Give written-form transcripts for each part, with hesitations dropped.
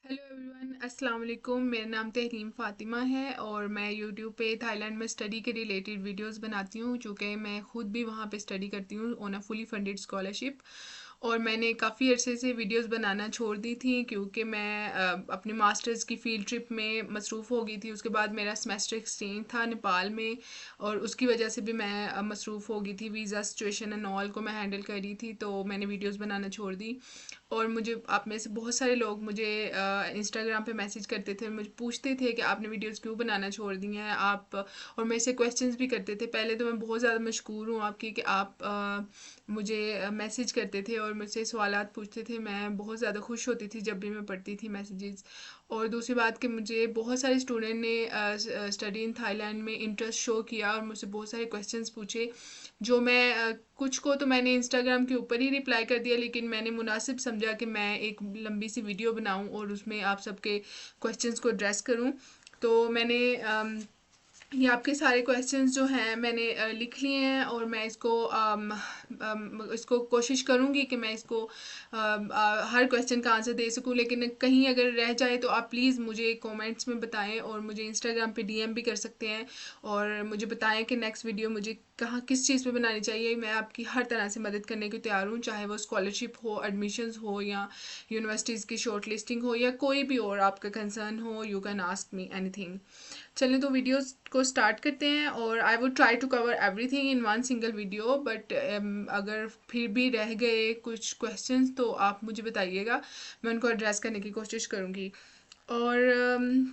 Hello everyone, अस्सलाम वालेकुम। मेरा नाम तहलीम फ़ातिमा है और मैं यूट्यूब पे थाईलैंड में स्टडी के रिलेटेड वीडियोस बनाती हूँ, चूँकि मैं ख़ुद भी वहाँ पे स्टडी करती हूँ on a fully funded scholarship. और मैंने काफ़ी अरसे से वीडियोस बनाना छोड़ दी थी क्योंकि मैं अपने मास्टर्स की फ़ील्ड ट्रिप में मसरूफ़ हो गई थी। उसके बाद मेरा सेमेस्टर एक्सचेंज था नेपाल में और उसकी वजह से भी मैं मसरूफ़ हो गई थी। वीज़ा सिचुएशन एंड ऑल को मैं हैंडल कर रही थी, तो मैंने वीडियोस बनाना छोड़ दी। और मुझे आप में से बहुत सारे लोग मुझे इंस्टाग्राम पे मैसेज करते थे, मुझे पूछते थे कि आपने वीडियोस क्यों बनाना छोड़ दी हैं आप, और मेरे से क्वेश्चंस भी करते थे। पहले तो मैं बहुत ज़्यादा मशकूर हूँ आपकी कि आप मुझे मैसेज करते थे और मुझसे सवालात पूछते थे। मैं बहुत ज़्यादा खुश होती थी जब भी मैं पढ़ती थी मैसेजेस। और दूसरी बात कि मुझे बहुत सारे स्टूडेंट ने स्टडी इन थाईलैंड में इंटरेस्ट शो किया और मुझसे बहुत सारे क्वेश्चंस पूछे, जो मैं कुछ को तो मैंने इंस्टाग्राम के ऊपर ही रिप्लाई कर दिया, लेकिन मैंने मुनासिब समझा कि मैं एक लंबी सी वीडियो बनाऊं और उसमें आप सबके क्वेश्चंस को एड्रेस करूं। तो मैंने ये आपके सारे क्वेश्चंस जो हैं मैंने लिख लिए हैं और मैं इसको कोशिश करूँगी कि मैं इसको हर क्वेश्चन का आंसर दे सकूँ, लेकिन कहीं अगर रह जाए तो आप प्लीज़ मुझे कमेंट्स में बताएं और मुझे इंस्टाग्राम पे डीएम भी कर सकते हैं और मुझे बताएं कि नेक्स्ट वीडियो मुझे कहाँ किस चीज़ पे बनानी चाहिए। मैं आपकी हर तरह से मदद करने को तैयार हूँ, चाहे वो स्कॉलरशिप हो, एडमिशन्स हो, या यूनिवर्सिटीज़ की शॉर्ट लिस्टिंग हो, या कोई भी और आपका कंसर्न हो। You can ask me anything. चलें तो वीडियोस को स्टार्ट करते हैं और I would try to cover everything in one single video, but अगर फिर भी रह गए कुछ क्वेश्चंस तो आप मुझे बताइएगा, मैं उनको एड्रेस करने की कोशिश करूँगी। और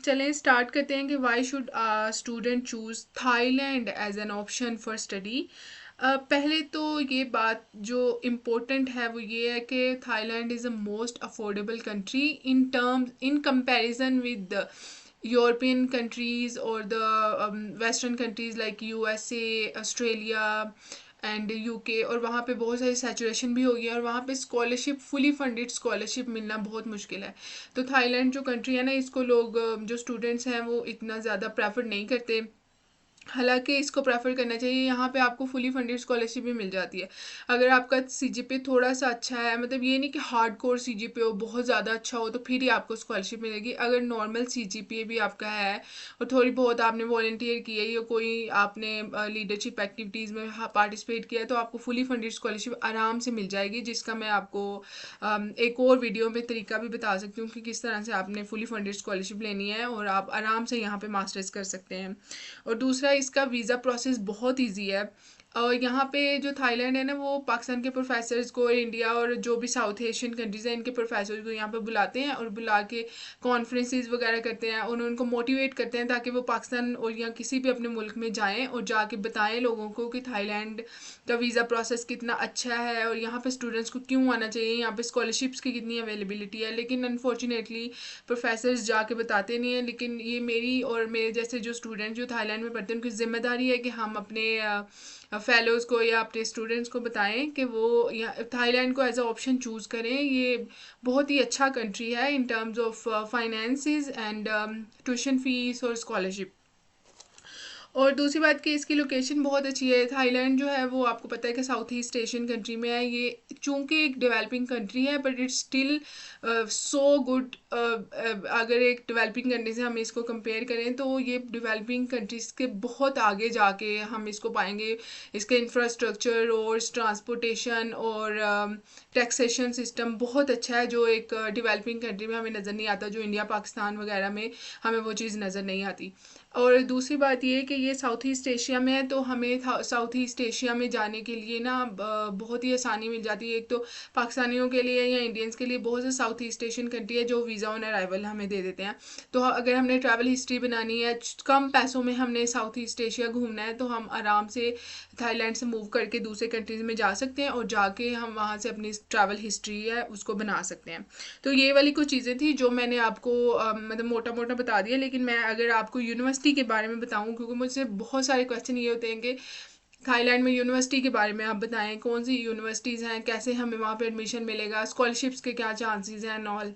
चलें स्टार्ट करते हैं कि why should student choose Thailand as an option for study. पहले तो ये बात जो इम्पोर्टेंट है वो ये है कि Thailand is a most affordable country in terms in comparison with European countries और the western countries like USA, Australia and UK. और वहाँ पे बहुत सारी सैचुरेशन भी हो गई है और वहाँ पे स्कॉलरशिप, फुली फंडेड स्कॉलरशिप मिलना बहुत मुश्किल है। तो थाईलैंड जो कंट्री है ना, इसको लोग जो स्टूडेंट्स हैं वो इतना ज़्यादा प्रेफर नहीं करते। हालांकि इसको प्रेफर करना चाहिए। यहाँ पे आपको फुली फंडेड स्कॉलरशिप भी मिल जाती है अगर आपका सीजीपीए थोड़ा सा अच्छा है। मतलब ये नहीं कि हार्ड कोर सीजीपीए हो, बहुत ज़्यादा अच्छा हो तो फिर ही आपको स्कॉलरशिप मिलेगी। अगर नॉर्मल सीजीपीए भी आपका है और थोड़ी बहुत आपने वॉलंटियर की है या कोई आपने लीडरशिप एक्टिविटीज़ में पार्टिसिपेट किया है तो आपको फुली फंडेड स्कॉलरशिप आराम से मिल जाएगी, जिसका मैं आपको एक और वीडियो में तरीका भी बता सकती हूँ कि किस तरह से आपने फुली फंडेड स्कॉलरशिप लेनी है और आप आराम से यहाँ पे मास्टर्स कर सकते हैं। और दूसरा, इसका वीज़ा प्रोसेस बहुत इजी है। और यहाँ पे जो थाईलैंड है ना, वो पाकिस्तान के प्रोफेसर्स को, इंडिया और जो भी साउथ एशियन कंट्रीज़ हैं इनके प्रोफेसर्स को यहाँ पे बुलाते हैं और बुला के कॉन्फ्रेंसेस वगैरह करते हैं और उनको मोटिवेट करते हैं ताकि वो पाकिस्तान और या किसी भी अपने मुल्क में जाएं और जाके बताएं लोगों को कि थाईलैंड का वीज़ा प्रोसेस कितना अच्छा है और यहाँ पे स्टूडेंट्स को क्यों आना चाहिए, यहाँ पे स्कॉलरशिप्स की कितनी अवेलेबिलिटी है। लेकिन अनफॉर्चुनेटली प्रोफेसर्स जाके बताते नहीं हैं। लेकिन ये मेरी और मेरे जैसे जो स्टूडेंट जो थाईलैंड में पढ़ते हैं उनकी जिम्मेदारी है कि हम अपने फेलोज़ को या अपने स्टूडेंट्स को बताएं कि वो यहाँ थाईलैंड को एज अ ऑप्शन चूज़ करें। ये बहुत ही अच्छा कंट्री है in terms of finances and tuition fees और स्कॉलरशिप। और दूसरी बात कि इसकी लोकेशन बहुत अच्छी है। थाईलैंड जो है वो आपको पता है कि साउथ ईस्ट एशियन कंट्री में है। ये चूंकि एक डेवलपिंग कंट्री है but it's still so good. अगर एक डेवलपिंग कंट्री से हम इसको कंपेयर करें तो ये डेवलपिंग कंट्रीज़ के बहुत आगे जाके हम इसको पाएंगे। इसके इंफ्रास्ट्रक्चर, रोड्स, ट्रांसपोर्टेशन और टैक्सेशन सिस्टम बहुत अच्छा है, जो एक डेवलपिंग कंट्री में हमें नज़र नहीं आता, जो इंडिया पाकिस्तान वगैरह में हमें वो चीज़ नज़र नहीं आती। और दूसरी बात ये कि ये साउथ ईस्ट एशिया में है तो हमें साउथ ईस्ट एशिया में जाने के लिए ना बहुत ही आसानी मिल जाती है। एक तो पाकिस्तानियों के लिए या इंडियंस के लिए बहुत से साउथ ईस्ट एशियन कंट्री है जो वीज़ा ऑन अराइवल हमें दे देते हैं। तो अगर हमने ट्रैवल हिस्ट्री बनानी है, कम पैसों में हमने साउथ ईस्ट एशिया घूमना है, तो हम आराम से थाईलैंड से मूव करके दूसरे कंट्रीज़ में जा सकते हैं और जाके हम वहाँ से अपनी ट्रैवल हिस्ट्री है उसको बना सकते हैं। तो ये वाली कुछ चीज़ें थी जो मैंने आपको मतलब मोटा मोटा बता दिया। लेकिन मैं अगर आपको यूनिवर्सिटी के बारे में बताऊं, क्योंकि मुझसे बहुत सारे क्वेश्चन ये होते हैं कि थाईलैंड में यूनिवर्सिटी के बारे में आप बताएं, कौन सी यूनिवर्सिटीज़ हैं, कैसे हमें वहाँ पे एडमिशन मिलेगा, स्कॉलरशिप्स के क्या चांसेस हैं एंड ऑल।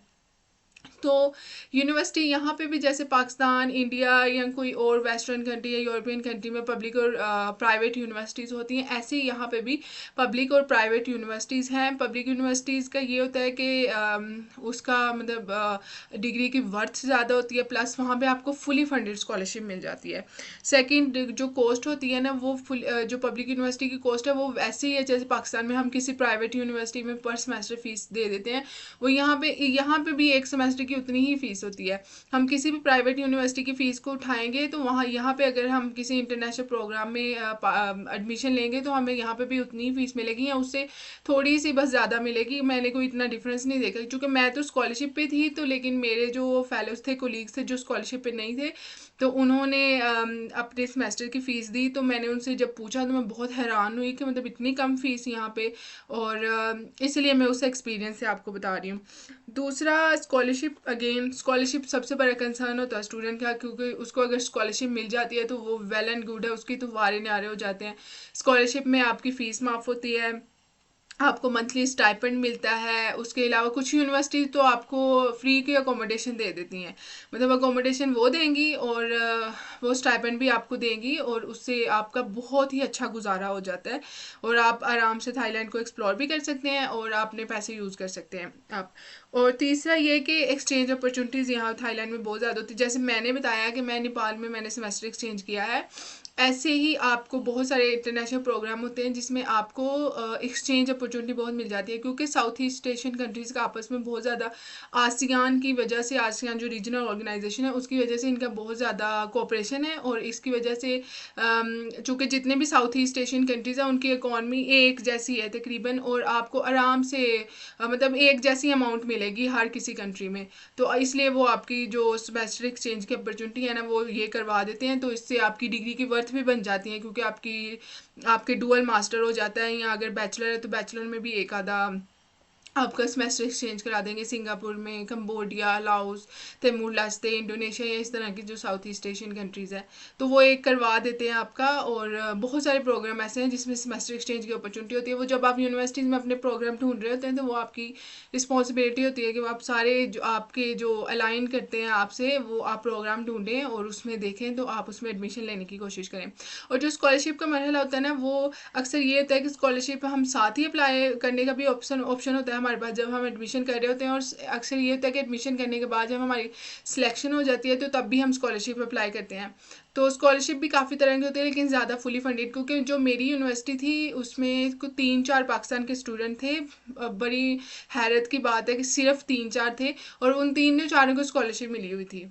तो यूनिवर्सिटी यहाँ पे भी जैसे पाकिस्तान, इंडिया या कोई और वेस्टर्न कंट्री या यूरोपियन कंट्री में पब्लिक और प्राइवेट यूनिवर्सिटीज़ होती हैं, ऐसे ही यहाँ पे भी पब्लिक और प्राइवेट यूनिवर्सिटीज़ हैं। पब्लिक यूनिवर्सिटीज़ का ये होता है कि उसका मतलब डिग्री की वर्थ ज़्यादा होती है, प्लस वहाँ पे आपको फुली फंडेड स्कॉलरशिप मिल जाती है। सेकंड जो कॉस्ट होती है ना, वो जो पब्लिक यूनिवर्सिटी की कॉस्ट है वो वैसे ही है जैसे पाकिस्तान में हम किसी प्राइवेट यूनिवर्सिटी में पर सेमेस्टर फीस दे देते हैं, वो यहाँ पे भी एक सेमेस्टर की उतनी ही फीस होती है। हम किसी भी प्राइवेट यूनिवर्सिटी की फ़ीस को उठाएंगे तो वहाँ यहाँ पे अगर हम किसी इंटरनेशनल प्रोग्राम में एडमिशन लेंगे तो हमें यहाँ पे भी उतनी ही फीस मिलेगी या उससे थोड़ी सी बस ज़्यादा मिलेगी। मैंने कोई इतना डिफरेंस नहीं देखा क्योंकि मैं तो स्कॉलरशिप पे थी, तो लेकिन मेरे जो फेलोज थे, कोलीग्स थे जो स्कॉलरशिप पे नहीं थे, तो उन्होंने अपने सेमेस्टर की फ़ीस दी। तो मैंने उनसे जब पूछा तो मैं बहुत हैरान हुई कि मतलब इतनी कम फ़ीस यहाँ पे, और इसलिए मैं उस एक्सपीरियंस से आपको बता रही हूँ। दूसरा स्कॉलरशिप, अगेन स्कॉलरशिप सबसे बड़ा कंसर्न होता है स्टूडेंट का, क्योंकि उसको अगर स्कॉलरशिप मिल जाती है तो वो वेल एंड गुड है, उसकी तो वारे न्यारे हो जाते हैं। स्कॉलरशिप में आपकी फ़ीस माफ़ होती है, आपको मंथली स्टाइपेंड मिलता है, उसके अलावा कुछ यूनिवर्सिटी तो आपको फ्री की अकोमोडेशन दे देती हैं, मतलब अकोमोडेशन वो देंगी और वो स्टाइपेंड भी आपको देंगी, और उससे आपका बहुत ही अच्छा गुजारा हो जाता है और आप आराम से थाईलैंड को एक्सप्लोर भी कर सकते हैं और अपने पैसे यूज़ कर सकते हैं आप। और तीसरा ये कि एक्सचेंज अपॉर्चुनिटीज़ यहाँ थाईलैंड में बहुत ज़्यादा होती है। जैसे मैंने बताया कि मैं नेपाल में मैंने सेमेस्टर एक्सचेंज किया है, ऐसे ही आपको बहुत सारे इंटरनेशनल प्रोग्राम होते हैं जिसमें आपको एक्सचेंज अपॉर्चुनिटी बहुत मिल जाती है, क्योंकि साउथ ईस्ट एशियन कंट्रीज़ का आपस में बहुत ज़्यादा आसियान की वजह से, आसियान जो रीजनल ऑर्गेनाइजेशन है उसकी वजह से इनका बहुत ज़्यादा कोऑपरेशन है, और इसकी वजह से चूँकि जितने भी साउथ ईस्ट एशियन कंट्रीज़ हैं उनकी इकॉनमी एक जैसी है तकरीबन, और आपको आराम से मतलब एक जैसी अमाउंट मिलेगी हर किसी कंट्री में। तो इसलिए वो आपकी जो सेमेस्टर एक्सचेंज की अपॉर्चुनिटी है ना वो ये करवा देते हैं, तो इससे आपकी डिग्री की वर्थ भी बन जाती है, क्योंकि आपके डुअल मास्टर हो जाता है, या अगर बैचलर है तो बैचलर में भी एक आधा आपका सेमेस्टर एक्सचेंज करा देंगे सिंगापुर में, कंबोडिया, लाओस, तैमूर लस्ते, इंडोनेशिया या इस तरह की जो साउथ ईस्ट एशियन कंट्रीज़ है, तो वो एक करवा देते हैं आपका। और बहुत सारे प्रोग्राम ऐसे हैं जिसमें सेमेस्टर एक्सचेंज की अपॉर्चुनिटी होती है। वो जब आप यूनिवर्सिटीज़ में अपने प्रोग्राम ढूंढ रहे होते हैं तो वो आपकी रिस्पॉन्सिबिलिटी होती है कि वो आप सारे जो आपके जो अलाइन करते हैं आपसे वो आप प्रोग्राम ढूंढें और उसमें देखें, तो आप उसमें एडमिशन लेने की कोशिश करें। और जो स्कॉलरशिप का मरहला होता है ना, वो अक्सर ये होता है कि स्कॉलरशिप हम साथ ही अप्लाई करने का भी ऑप्शन होता है हमारे पास जब हम एडमिशन कर रहे होते हैं, और अक्सर ये होता है कि एडमिशन करने के बाद जब हमारी सिलेक्शन हो जाती है तो तब भी हम स्कॉलरशिप अप्लाई करते हैं। तो स्कॉलरशिप भी काफ़ी तरह की होती है, लेकिन ज़्यादा फुली फंडेड, क्योंकि जो मेरी यूनिवर्सिटी थी उसमें कुछ 3-4 पाकिस्तान के स्टूडेंट थे। बड़ी हैरत की बात है कि सिर्फ 3-4 थे और उन 3-4 को स्कॉलरशिप मिली हुई थी।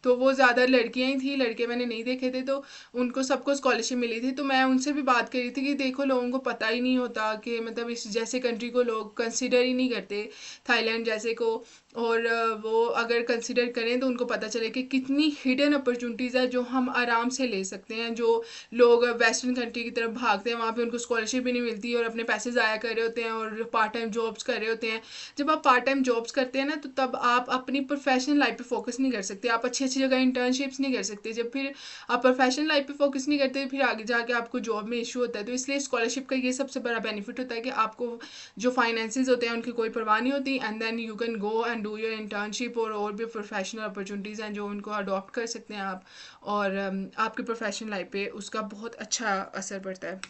तो वो ज़्यादा लड़कियां ही थी, लड़के मैंने नहीं देखे थे, तो उनको सबको स्कॉलरशिप मिली थी। तो मैं उनसे भी बात करी थी कि देखो लोगों को पता ही नहीं होता कि मतलब इस जैसे कंट्री को लोग कंसिडर ही नहीं करते, थाईलैंड जैसे को, और वो अगर कंसिडर करें तो उनको पता चले कि कितनी हिडन अपॉर्चुनिटीज़ है जो हम आराम से ले सकते हैं। जो लोग वेस्टर्न कंट्री की तरफ भागते हैं वहाँ पे उनको स्कॉलरशिप भी नहीं मिलती और अपने पैसे ज़ाया कर रहे होते हैं और पार्ट टाइम जॉब्स कर रहे होते हैं। जब आप पार्ट टाइम जॉब्स करते हैं ना तो तब आप अपनी प्रोफेशनल लाइफ पे फोकस नहीं कर सकते, आप अच्छी अच्छी जगह इंटर्नशिप्स नहीं कर सकते। जब फिर आप प्रोफेशनल लाइफ पे फोकस नहीं करते फिर आगे जाके आपको जॉब में इशू होता है। तो इसलिए स्कॉलरशिप का ये सबसे बड़ा बेनिफिट होता है कि आपको जो फाइनेंसेस होते हैं उनकी कोई परवाह नहीं होती, and then you can go and do your internship, और भी प्रोफेशनल अपॉर्चुनिटीज़ हैं जो उनको अडॉप्ट कर सकते हैं आप, और आपकी प्रोफेशनल लाइफ पे उसका बहुत अच्छा असर पड़ता है।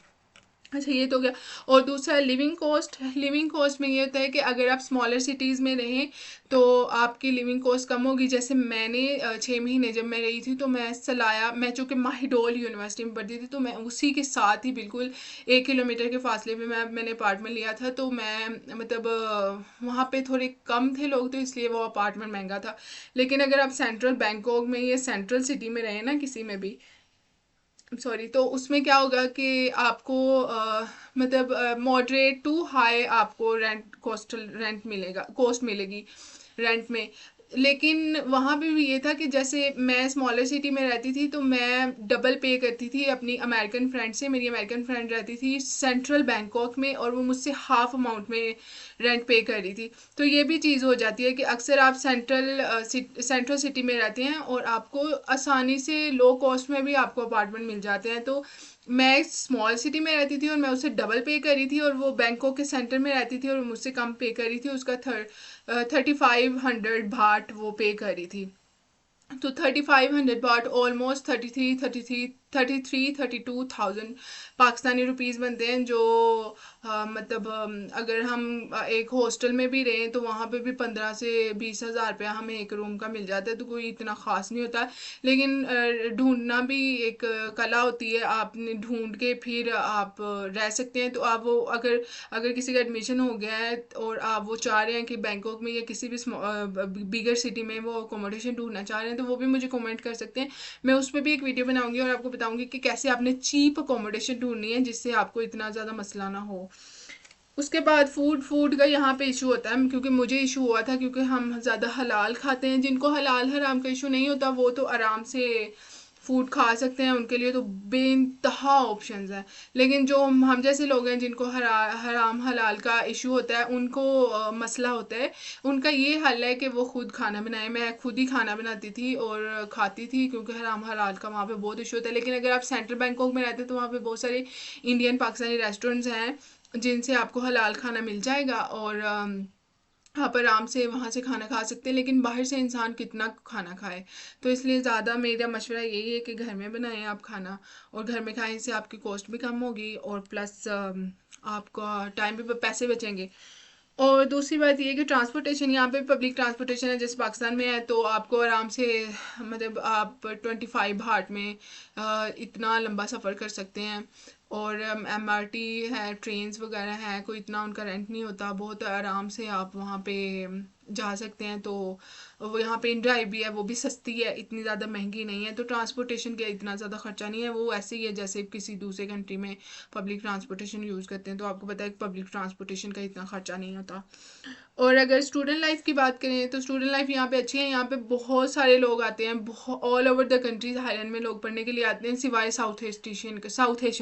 अच्छा, ये तो गया। और दूसरा लिविंग कॉस्ट। लिविंग कॉस्ट में ये होता है कि अगर आप स्मॉलर सिटीज़ में रहें तो आपकी लिविंग कॉस्ट कम होगी। जैसे मैंने 6 महीने जब मैं रही थी तो मैं चूँकि माहिडोल यूनिवर्सिटी में पढ़ती थी तो मैं उसी के साथ ही बिल्कुल 1 किलोमीटर के फासले पे मैंने अपार्टमेंट लिया था। तो मैं मतलब वहाँ पे थोड़े कम थे लोग तो इसलिए वो अपार्टमेंट महंगा था। लेकिन अगर आप सेंट्रल बैंकॉक में या सेंट्रल सिटी में रहें ना किसी में भी, सॉरी, तो उसमें क्या होगा कि आपको मतलब मॉडरेट टू हाई आपको कॉस्ट मिलेगी रेंट में। लेकिन वहाँ पे भी ये था कि जैसे मैं स्मॉलर सिटी में रहती थी तो मैं डबल पे करती थी अपनी अमेरिकन फ्रेंड से। मेरी अमेरिकन फ्रेंड रहती थी सेंट्रल बैंकॉक में और वो मुझसे हाफ अमाउंट में रेंट पे कर रही थी। तो ये भी चीज़ हो जाती है कि अक्सर आप सेंट्रल सिटी में रहते हैं और आपको आसानी से लो कॉस्ट में भी आपको अपार्टमेंट मिल जाते हैं। तो मैं स्मॉल सिटी में रहती थी और मैं उसे डबल पे कर रही थी, और वो बैंकॉक के सेंटर में रहती थी और मुझसे कम पे कर रही थी, उसका 3500 बाट वो पे कर रही थी। तो 3500 बाट ऑलमोस्ट 32,000 पाकिस्तानी रुपीज़ बनते हैं, जो मतलब अगर हम एक हॉस्टल में भी रहें तो वहाँ पे भी 15 से 20 हज़ार रुपया हमें एक रूम का मिल जाता है, तो कोई इतना ख़ास नहीं होता। लेकिन ढूंढना भी एक कला होती है, आपने ढूंढ के फिर आप रह सकते हैं। तो आप वो अगर अगर किसी का एडमिशन हो गया है और आप वो चाह रहे हैं कि बैंकॉक में या किसी भी बिगर सिटी में वो अकोमोडेशन ढूंढना चाह रहे हैं, तो वो भी मुझे कमेंट कर सकते हैं। मैं उस पर भी एक वीडियो बनाऊंगी और आपको बताऊंगी कि कैसे आपने चीप अकोमोडेशन ढूंढनी है जिससे आपको इतना ज़्यादा मसला ना हो। उसके बाद फूड का यहाँ पे इशू होता है, क्योंकि मुझे इशू हुआ था, क्योंकि हम ज़्यादा हलाल खाते हैं। जिनको हलाल हराम का इशू नहीं होता वो तो आराम से फूड खा सकते हैं, उनके लिए तो बेइंतहा ऑप्शंस हैं। लेकिन जो हम जैसे लोग हैं जिनको हराम हलाल का इशू होता है, उनको मसला होता है। उनका ये हल है कि वो खुद खाना बनाए। मैं खुद ही खाना बनाती थी और खाती थी, क्योंकि हराम हलाल का वहाँ पे बहुत इशू होता है। लेकिन अगर आप सेंट्रल बैंकॉक में रहते हैं तो वहाँ पे बहुत सारे इंडियन पाकिस्तानी रेस्टोरेंट्स हैं जिनसे आपको हलाल खाना मिल जाएगा, और आप आराम से वहाँ से खाना खा सकते हैं। लेकिन बाहर से इंसान कितना खाना खाए, तो इसलिए ज़्यादा मेरा मशवरा यही है कि घर में बनाएं आप खाना, और घर में खाएं, इससे आपकी कॉस्ट भी कम होगी और प्लस आपका टाइम भी, पैसे बचेंगे। और दूसरी बात ये है कि ट्रांसपोर्टेशन, यहाँ पे पब्लिक ट्रांसपोर्टेशन है जैसे पाकिस्तान में है, तो आपको आराम से मतलब आप 25 हार्ट में इतना लंबा सफ़र कर सकते हैं। और MRT है, ट्रेन्स वगैरह हैं, कोई इतना उनका रेंट नहीं होता, बहुत आराम से आप वहाँ पे जा सकते हैं। तो वो यहाँ पे ड्राइव भी है, वो भी सस्ती है, इतनी ज़्यादा महंगी नहीं है। तो ट्रांसपोर्टेशन का इतना ज़्यादा खर्चा नहीं है, वो ऐसे ही है जैसे किसी दूसरे कंट्री में पब्लिक ट्रांसपोर्टेशन यूज़ करते हैं। तो आपको पता है कि पब्लिक ट्रांसपोर्टेशन का इतना खर्चा नहीं होता। और अगर स्टूडेंट लाइफ की बात करें तो स्टूडेंट लाइफ यहाँ पे अच्छी है। यहाँ पे बहुत सारे लोग आते हैं, बहुत all over the countries Thailand में लोग पढ़ने के लिए आते हैं, सिवाय साउथ एशियन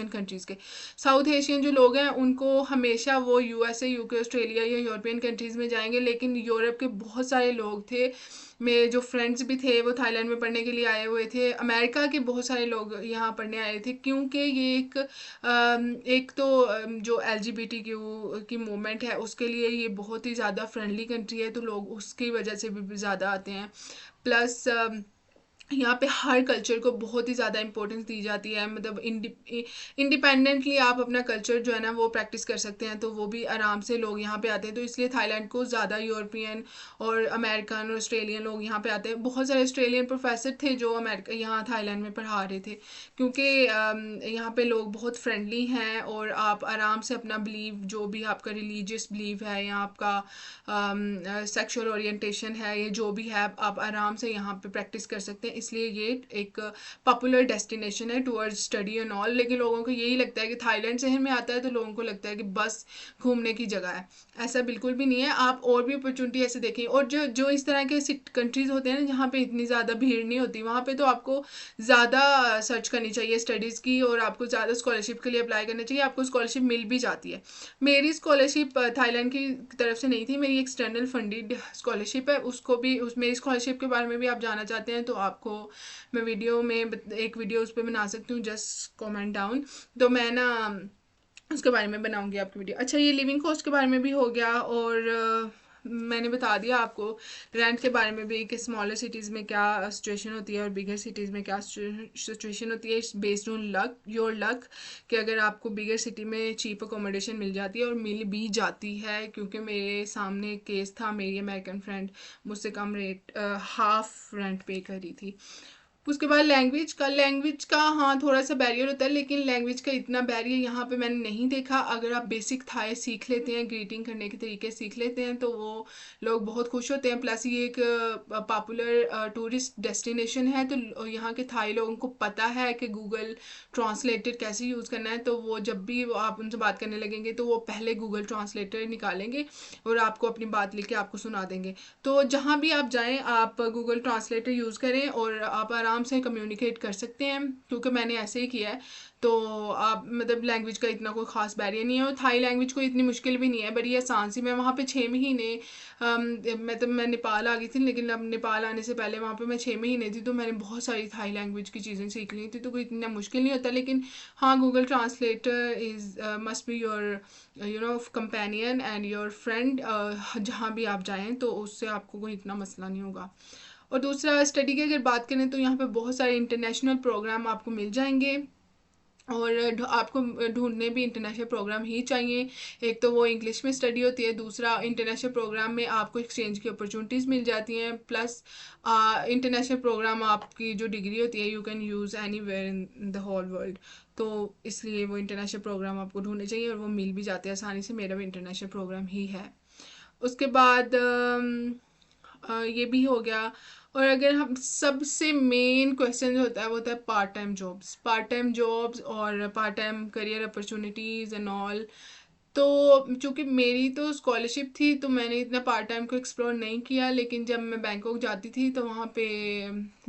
कंट्रीज़ के। साउथ एशियन जो लोग हैं उनको हमेशा वो USA, UK, ऑस्ट्रेलिया या यूरोपियन कंट्रीज़ में जाएंगे। लेकिन यूरोप के बहुत सारे लोग थे, मेरे जो फ्रेंड्स भी थे वो थाईलैंड में पढ़ने के लिए आए हुए थे। अमेरिका के बहुत सारे लोग यहाँ पढ़ने आए थे, क्योंकि ये एक तो जो LGBTQ की मूवमेंट है उसके लिए ये बहुत ही ज़्यादा फ्रेंडली कंट्री है, तो लोग उसकी वजह से भी ज़्यादा आते हैं। प्लस यहाँ पे हर कल्चर को बहुत ही ज़्यादा इंपॉर्टेंस दी जाती है, मतलब इंडिपेंडेंटली आप अपना कल्चर जो है ना वो प्रैक्टिस कर सकते हैं, तो वो भी आराम से लोग यहाँ पे आते हैं। तो इसलिए थाईलैंड को ज़्यादा यूरोपियन और अमेरिकन और ऑस्ट्रेलियन लोग यहाँ पे आते हैं। बहुत सारे ऑस्ट्रेलियन प्रोफेसर थे जो अमेरिका यहाँ थाईलैंड में पढ़ा रहे थे, क्योंकि यहाँ पे लोग बहुत फ्रेंडली हैं, और आप आराम से अपना बिलीव, जो भी आपका रिलीजियस बिलीव है या आपका सेक्सुअल ओरिएंटेशन है, ये जो भी है आप आराम से यहाँ पे प्रैक्टिस कर सकते हैं। इसलिए ये एक पॉपुलर डेस्टिनेशन है टुवर्ड्स स्टडी एंड ऑल। लेकिन लोगों को यही लगता है कि थाईलैंड शहर में आता है तो लोगों को लगता है कि बस घूमने की जगह है। ऐसा बिल्कुल भी नहीं है, आप और भी अपॉर्चुनिटी ऐसे देखें। और जो जो इस तरह के कंट्रीज़ होते हैं ना जहाँ पे इतनी ज़्यादा भीड़ नहीं होती, वहाँ पे तो आपको ज़्यादा सर्च करनी चाहिए स्टडीज़ की, और आपको ज़्यादा स्कॉलरशिप के लिए अप्लाई करना चाहिए, आपको स्कॉलरशिप मिल भी जाती है। मेरी स्कॉलरशिप थाईलैंड की तरफ से नहीं थी, मेरी एक्सटर्नल फंडेड स्कॉलरशिप है। उसको भी मेरी स्कॉलरशिप के बारे में भी आप जानना चाहते हैं तो आपको मैं वीडियो में एक वीडियो उस पर बना सकती हूँ, जस्ट कमेंट डाउन, तो मैं ना उसके बारे में बनाऊंगी आपकी वीडियो। अच्छा, ये लिविंग कॉस्ट के बारे में भी हो गया, और मैंने बता दिया आपको रेंट के बारे में भी कि स्मॉलर सिटीज़ में क्या सिचुएशन होती है और बिगर सिटीज़ में क्या सिचुएशन होती है। Based on luck, your luck, कि अगर आपको बिगर सिटी में चीप अकोमोडेशन मिल जाती है, और मिल भी जाती है, क्योंकि मेरे सामने एक केस था, मेरी अमेरिकन फ्रेंड मुझसे कम रेट हाफ रेंट पे करी थी। उसके बाद लैंग्वेज का हाँ थोड़ा सा बैरियर होता है, लेकिन लैंग्वेज का इतना बैरियर यहाँ पे मैंने नहीं देखा। अगर आप बेसिक थाई सीख लेते हैं, ग्रीटिंग करने के तरीके सीख लेते हैं, तो वो लोग बहुत खुश होते हैं। प्लस ये एक पॉपुलर टूरिस्ट डेस्टिनेशन है, तो यहाँ के थाई लोगों को पता है कि गूगल ट्रांसलेटर कैसे यूज़ करना है। तो वो जब भी आप उनसे बात करने लगेंगे तो वो पहले गूगल ट्रांसलेटर निकालेंगे और आपको अपनी बात लिख के आपको सुना देंगे। तो जहाँ भी आप जाएँ आप गूगल ट्रांसलेटर यूज़ करें, और आप आराम आराम से कम्युनिकेट कर सकते हैं, क्योंकि मैंने ऐसे ही किया है। तो आप मतलब लैंग्वेज का इतना कोई ख़ास बैरियर नहीं है, और थाई लैंग्वेज कोई इतनी मुश्किल भी नहीं है, बड़ी आसान सी। मैं वहाँ पे 6 महीने मतलब मैं नेपाल आ गई थी, लेकिन अब नेपाल आने से पहले वहाँ पे मैं 6 महीने थी, तो मैंने बहुत सारी थाई लैंग्वेज की चीज़ें सीख ली थी, तो कोई इतना मुश्किल नहीं होता। लेकिन हाँ, Google translator is must be your companion and your friend. जहाँ भी आप जाएँ तो उससे आपको कोई इतना मसला नहीं होगा। और दूसरा, स्टडी की अगर बात करें तो यहाँ पे बहुत सारे इंटरनेशनल प्रोग्राम आपको मिल जाएंगे, और आपको ढूंढने भी इंटरनेशनल प्रोग्राम ही चाहिए। एक तो वो इंग्लिश में स्टडी होती है, दूसरा इंटरनेशनल प्रोग्राम में आपको एक्सचेंज की अपॉर्चुनिटीज़ मिल जाती हैं, प्लस इंटरनेशनल प्रोग्राम आपकी जो डिग्री होती है you can use anywhere in the whole world. तो इसलिए वो इंटरनेशनल प्रोग्राम आपको ढूंढने चाहिए, और वो मिल भी जाते हैं आसानी से। मेरा भी इंटरनेशनल प्रोग्राम ही है। उसके बाद ये भी हो गया। और अगर हम सबसे मेन क्वेश्चन जो होता है वो होता है पार्ट टाइम जॉब्स और part time career opportunities and all. तो चूँकि मेरी तो स्कॉलरशिप थी, तो मैंने इतना पार्ट टाइम को एक्सप्लोर नहीं किया, लेकिन जब मैं बैंकॉक जाती थी तो वहाँ पे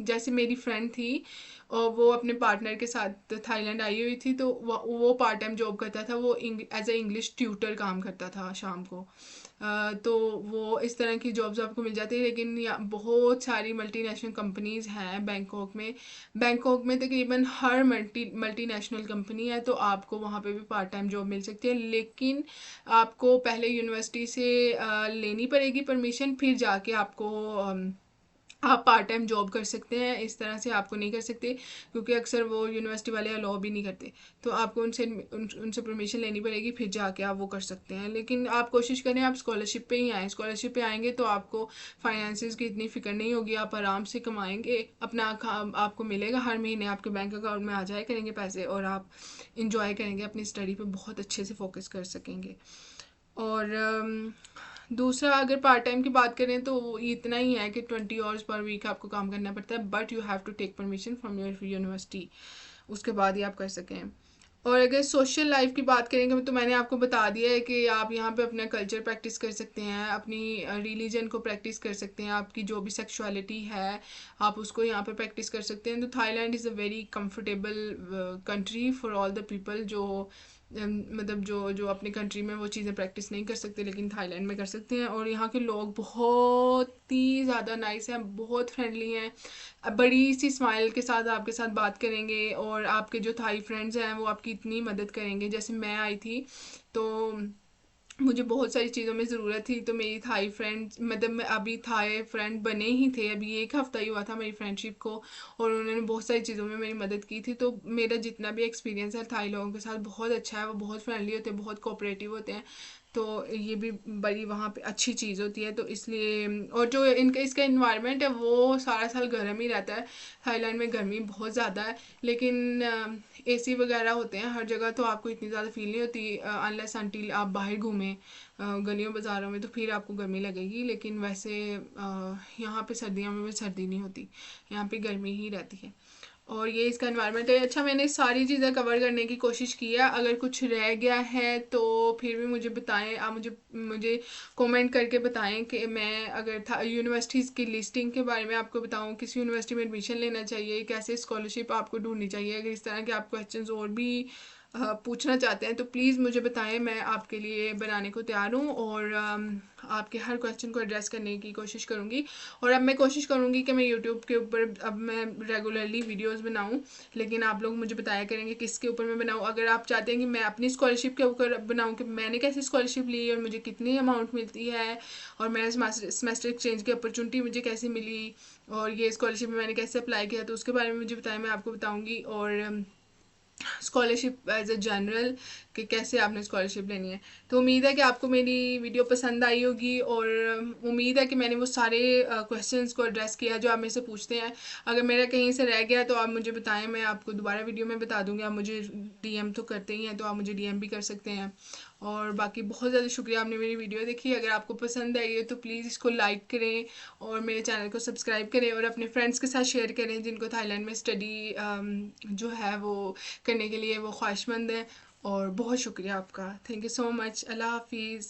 जैसे मेरी फ्रेंड थी और वो अपने पार्टनर के साथ थाईलैंड आई हुई थी, तो वो पार्ट टाइम जॉब करता था, वो एज ए इंग्लिश ट्यूटर काम करता था शाम को। तो वो इस तरह की जॉब्स आपको मिल जाती है। लेकिन बहुत सारी मल्टीनेशनल कंपनीज़ हैं बैंकॉक में। बैंकॉक में तकरीबन हर मल्टीनेशनल कंपनी है, तो आपको वहाँ पे भी पार्ट टाइम जॉब मिल सकती है। लेकिन आपको पहले यूनिवर्सिटी से लेनी पड़ेगी परमिशन, फिर जाके आपको आप पार्ट टाइम जॉब कर सकते हैं। इस तरह से आपको नहीं कर सकते, क्योंकि अक्सर वो यूनिवर्सिटी वाले अलाउ भी नहीं करते। तो आपको उनसे परमिशन लेनी पड़ेगी, फिर जाके आप वो कर सकते हैं। लेकिन आप कोशिश करें आप स्कॉलरशिप पे ही आएँ। स्कॉलरशिप पे आएंगे तो आपको फाइनेंसिस की इतनी फ़िक्र नहीं होगी, आप आराम से कमाएंगे अपना, आपको मिलेगा हर महीने आपके बैंक अकाउंट में आ जाए करेंगे पैसे, और आप इंजॉय करेंगे, अपनी स्टडी पे बहुत अच्छे से फोकस कर सकेंगे। और दूसरा, अगर पार्ट टाइम की बात करें तो इतना ही है कि 20 आवर्स पर वीक आपको काम करना पड़ता है, but you have to take permission from your university, उसके बाद ही आप कर सकें। और अगर सोशल लाइफ की बात करेंगे तो मैंने आपको बता दिया है कि आप यहाँ पे अपना कल्चर प्रैक्टिस कर सकते हैं, अपनी रिलीजन को प्रैक्टिस कर सकते हैं, आपकी जो भी सेक्सुअलिटी है आप उसको यहाँ पे प्रैक्टिस कर सकते हैं। तो Thailand is a very comfortable country for all the people जो मतलब जो अपने कंट्री में वो चीज़ें प्रैक्टिस नहीं कर सकते, लेकिन थाईलैंड में कर सकते हैं। और यहाँ के लोग बहुत ही ज़्यादा नाइस हैं, बहुत फ्रेंडली हैं, बड़ी सी स्माइल के साथ आपके साथ बात करेंगे, और आपके जो थाई फ्रेंड्स हैं वो आपकी इतनी मदद करेंगे। जैसे मैं आई थी तो मुझे बहुत सारी चीज़ों में ज़रूरत थी, तो मेरी थाई फ्रेंड मतलब मैं अभी थाई फ्रेंड बने ही थे, अभी 1 हफ़्ता ही हुआ था मेरी फ्रेंडशिप को, और उन्होंने बहुत सारी चीज़ों में मेरी मदद की थी। तो मेरा जितना भी एक्सपीरियंस है थाई लोगों के साथ बहुत अच्छा है, वो बहुत फ्रेंडली होते हैं, बहुत कोऑपरेटिव होते हैं। तो ये भी बड़ी वहाँ पे अच्छी चीज़ होती है। तो इसलिए, और जो इनका इसका इन्वायरमेंट है वो सारा साल गर्म ही रहता है। थाईलैंड में गर्मी बहुत ज़्यादा है, लेकिन एसी वगैरह होते हैं हर जगह, तो आपको इतनी ज़्यादा फील नहीं होती अनलेस अनटिल आप बाहर घूमें गलियों बाज़ारों में, तो फिर आपको गर्मी लगेगी। लेकिन वैसे यहाँ पे सर्दियों में भी सर्दी नहीं होती, यहाँ पे गर्मी ही रहती है। और ये इसका एनवायरनमेंट है। अच्छा, मैंने सारी चीज़ें कवर करने की कोशिश की है, अगर कुछ रह गया है तो फिर भी मुझे बताएं। आप मुझे मुझे कमेंट करके बताएं कि मैं अगर था यूनिवर्सिटीज़ की लिस्टिंग के बारे में आपको बताऊं, किस यूनिवर्सिटी में एडमिशन लेना चाहिए, कैसे स्कॉलरशिप आपको ढूंढनी चाहिए। अगर इस तरह के आप क्वेश्चंस और भी पूछना चाहते हैं तो प्लीज़ मुझे बताएं, मैं आपके लिए बनाने को तैयार हूँ, और आपके हर क्वेश्चन को एड्रेस करने की कोशिश करूँगी। और अब मैं कोशिश करूँगी कि मैं यूट्यूब के ऊपर अब मैं रेगुलरली वीडियोस बनाऊँ, लेकिन आप लोग मुझे बताया करेंगे किसके ऊपर मैं बनाऊँ। अगर आप चाहते हैं कि मैं अपनी स्कॉलरशिप के ऊपर बनाऊँ कि मैंने कैसे स्कॉलरशिप ली और मुझे कितनी अमाउंट मिलती है, और मेरा सेमेस्टर एक्सचेंज की अपॉर्चुनिटी मुझे कैसे मिली, और ये स्कॉलरशिप में मैंने कैसे अप्लाई किया, तो उसके बारे में मुझे बताएं, मैं आपको बताऊँगी। और स्कॉलरशिप एज ए जनरल कि कैसे आपने स्कॉलरशिप लेनी है। तो उम्मीद है कि आपको मेरी वीडियो पसंद आई होगी, और उम्मीद है कि मैंने वो सारे क्वेश्चंस को एड्रेस किया जो आप मेरे से पूछते हैं। अगर मेरा कहीं से रह गया तो आप मुझे बताएं, मैं आपको दोबारा वीडियो में बता दूंगी। आप मुझे डीएम तो करते ही हैं, तो आप मुझे डीएम भी कर सकते हैं। और बाकी बहुत ज़्यादा शुक्रिया आपने मेरी वीडियो देखी। अगर आपको पसंद आई है तो प्लीज़ इसको लाइक करें, और मेरे चैनल को सब्सक्राइब करें, और अपने फ्रेंड्स के साथ शेयर करें जिनको थाईलैंड में स्टडी जो है वो करने के लिए वो ख्वाहिशमंद है। और बहुत शुक्रिया आपका, थैंक यू सो मच। अल्लाह हाफिज़।